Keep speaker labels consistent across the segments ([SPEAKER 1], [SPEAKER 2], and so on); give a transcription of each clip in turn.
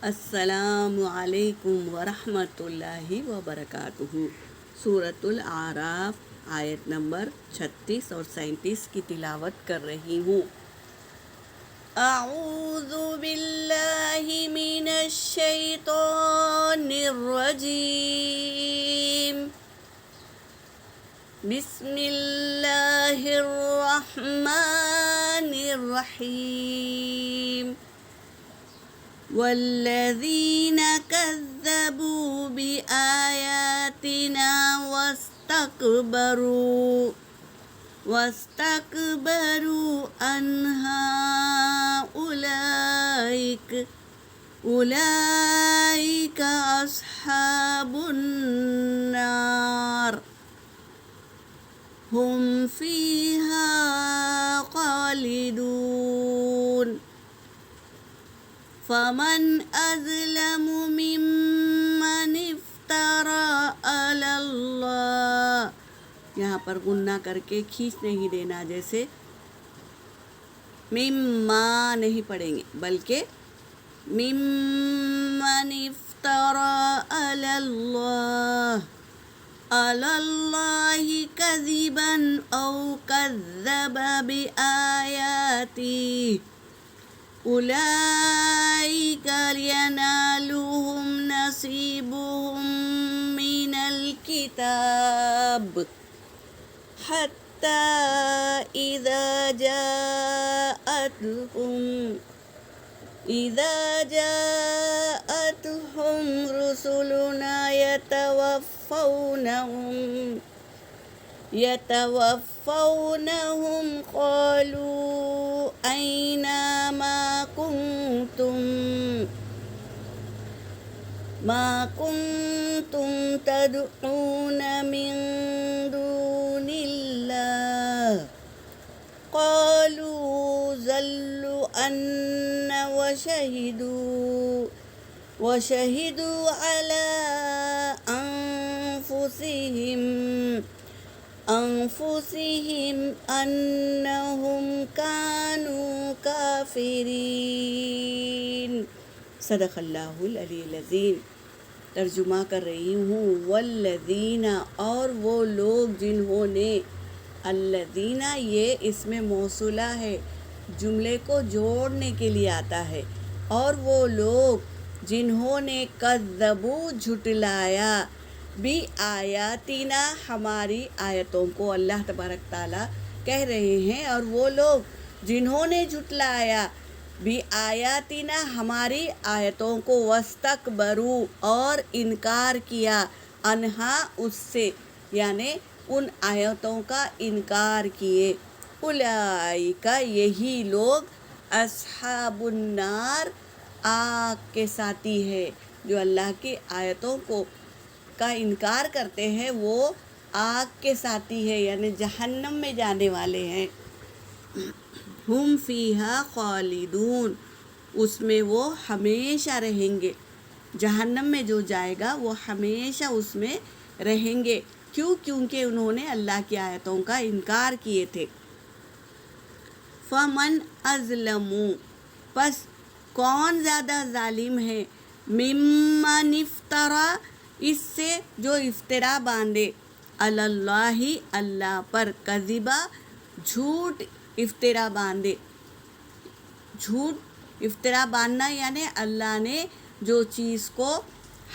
[SPEAKER 1] السلام علیکم ورحمۃ اللہ وبرکاتہ۔ سورۃ الاعراف آیت نمبر 36 اور 37 کی تلاوت کر رہی ہوں۔ اعوذ باللہ من الشیطان الرجیم، بسم اللہ الرحمن الرحیم۔ والذین کذبوا بآیاتنا واستکبروا عنہا اولئک اصحاب النار ہم فیہا خالدون۔ فمن اظلم ممن افترى علی اللہ، یہاں پر غنہ کر کے کھینچ نہیں دینا، جیسے مما نہیں پڑھیں گے بلکہ ممن افترى علی اللہ کذبا او کذب بآیاتی اولئک ینالهم نصیبهم من الکتاب حتی اذا جاءتهم رسلنا يتوفونهم قالوا أين ما كنتم تدعون من دون الله قالوا ضلوا عنا وشهدوا على أنفسهم أنهم كانوا كافرين۔ صدق اللہ العلی العظیم۔ ترجمہ کر رہی ہوں۔ والذین، اور وہ لوگ جنہوں نے، الذین یہ اسم موصولہ ہے، جملے کو جوڑنے کے لیے آتا ہے، اور وہ لوگ جنہوں نے کذبوا جھٹلایا، بھی آیاتنا ہماری آیتوں کو، اللہ تبارک تعالیٰ کہہ رہے ہیں، اور وہ لوگ جنہوں نے جھٹلایا بھی آیاتنا ہماری آیتوں کو، واستکبروا اور انکار کیا، انہا اس سے، یعنی ان آیتوں کا انکار کیے، اولئک یہی لوگ، اصحاب النار آگ کے ساتھی ہے، جو اللہ کی آیتوں کا انکار کرتے ہیں وہ آگ کے ساتھی ہے، یعنی جہنم میں جانے والے ہیں۔ ہم فیہا خالدون، اس میں وہ ہمیشہ رہیں گے، جہنم میں جو جائے گا وہ ہمیشہ اس میں رہیں گے، کیونکہ انہوں نے اللہ کی آیتوں کا انکار کیے تھے۔ فمن اظلم، پس کون زیادہ ظالم ہے، ممن افترا، اس سے جو افطرا باندھے، علی اللہ اللہ پر، کذبا جھوٹ افطرا باندھے، جھوٹ افطرا باندھنا یعنی اللہ نے جو چیز کو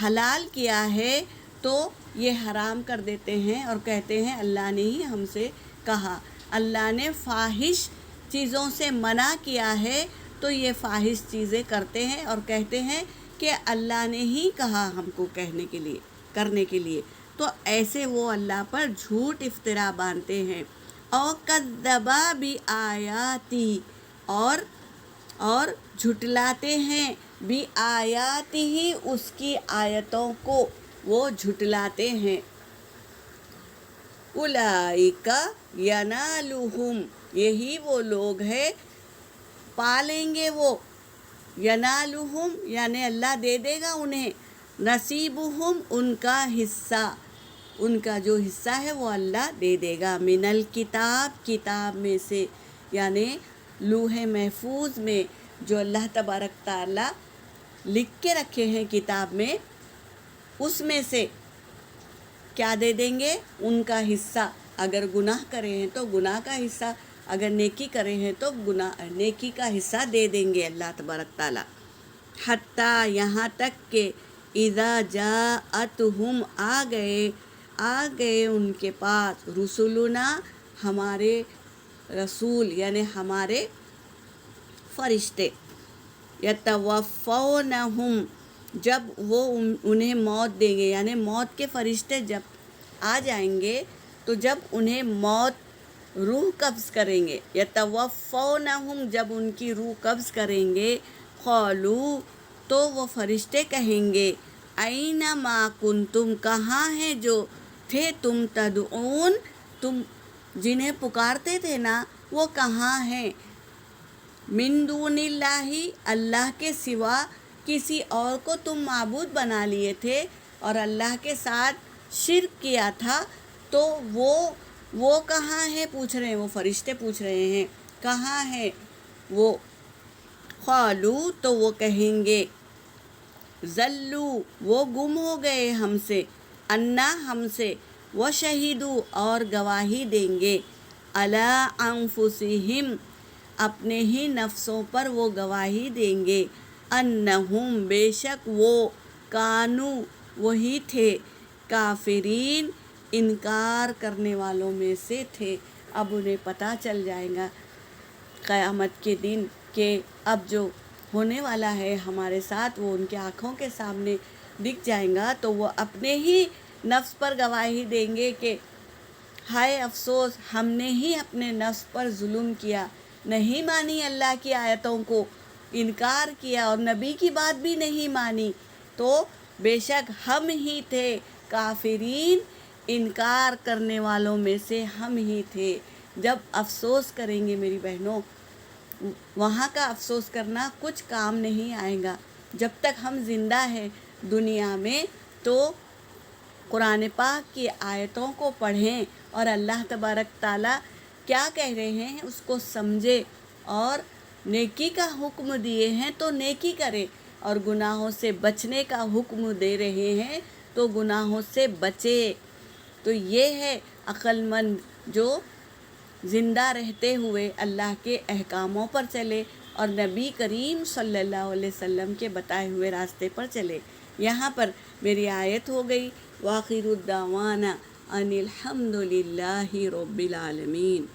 [SPEAKER 1] حلال کیا ہے تو یہ حرام کر دیتے ہیں اور کہتے ہیں اللہ نے ہی ہم سے کہا، اللہ نے فاحش چیزوں سے منع کیا ہے تو یہ فاحش چیزیں کرتے ہیں اور کہتے ہیں کہ اللہ نے ہی کہا ہم کو کرنے کے لیے، تو ایسے وہ اللہ پر جھوٹ افطرا باندھتے ہیں۔ او کذبا بآیاتی، اور جھٹلاتے ہیں، بآیاتی ہی اس کی آیتوں کو وہ جھٹلاتے ہیں۔ اولئک ینالہم، یہی وہ لوگ ہیں پالیں گے وہ، ینالہم یعنی اللہ دے دے گا انہیں، نصیبہم ان کا حصہ، ان کا جو حصہ ہے وہ اللہ دے دے گا، من الکتاب کتاب میں سے، یعنی لوح محفوظ میں جو اللہ تبارک تعالیٰ لکھ کے رکھے ہیں کتاب میں، اس میں سے کیا دے دیں گے؟ ان کا حصہ۔ اگر گناہ کرے ہیں تو گناہ کا حصہ، اگر نیکی کرے ہیں تو نیکی کا حصہ دے دیں گے اللہ تبارک تعالیٰ۔ حتیٰ یہاں تک کہ اذا جاءتہم آ گئے ان کے پاس، رسولنا ہمارے رسول یعنی ہمارے فرشتے، یتوفونہم جب وہ انہیں موت دیں گے، یعنی موت کے فرشتے جب آ جائیں گے تو جب انہیں موت روح قبض کریں گے، یتوفونہم جب ان کی روح قبض کریں گے، قالوا تو وہ فرشتے کہیں گے این ما کنتم کہاں ہیں جو تھے تم تدعون تم جنہیں پکارتے تھے نا وہ کہاں ہیں؟ من دون اللہ اللہ کے سوا کسی اور کو تم معبود بنا لیے تھے اور اللہ کے ساتھ شرک کیا تھا، تو وہ کہاں ہیں پوچھ رہے ہیں، وہ فرشتے پوچھ رہے ہیں کہاں ہیں وہ؟ قالو تو وہ کہیں گے ضلوا وہ گم ہو گئے ہم سے، انا ہم سے، وشہدوا اور گواہی دیں گے علی انفسہم اپنے ہی نفسوں پر وہ گواہی دیں گے، انہم بے شک وہ، کانو وہی تھے، کافرین انکار کرنے والوں میں سے تھے۔ اب انہیں پتہ چل جائے گا قیامت کے دن کہ اب جو ہونے والا ہے ہمارے ساتھ وہ ان کے آنکھوں کے سامنے دکھ جائیں گا، تو وہ اپنے ہی نفس پر گواہی دیں گے کہ ہائے افسوس، ہم نے ہی اپنے نفس پر ظلم کیا، نہیں مانی اللہ کی آیتوں کو، انکار کیا اور نبی کی بات بھی نہیں مانی، تو بے شک ہم ہی تھے کافرین انکار کرنے والوں میں سے ہم ہی تھے۔ جب افسوس کریں گے میری بہنوں، وہاں کا افسوس کرنا کچھ کام نہیں آئے گا۔ جب تک ہم زندہ ہیں دنیا میں تو قرآن پاک کی آیتوں کو پڑھیں اور اللہ تبارک تعالیٰ کیا کہہ رہے ہیں اس کو سمجھے، اور نیکی کا حکم دیے ہیں تو نیکی کرے، اور گناہوں سے بچنے کا حکم دے رہے ہیں تو گناہوں سے بچے۔ تو یہ ہے عقل مند جو زندہ رہتے ہوئے اللہ کے احکاموں پر چلے اور نبی کریم صلی اللہ علیہ وسلم کے بتائے ہوئے راستے پر چلے۔ یہاں پر میری آیت ہو گئی وآخر الدعوانا ان الحمد للہ رب العالمین۔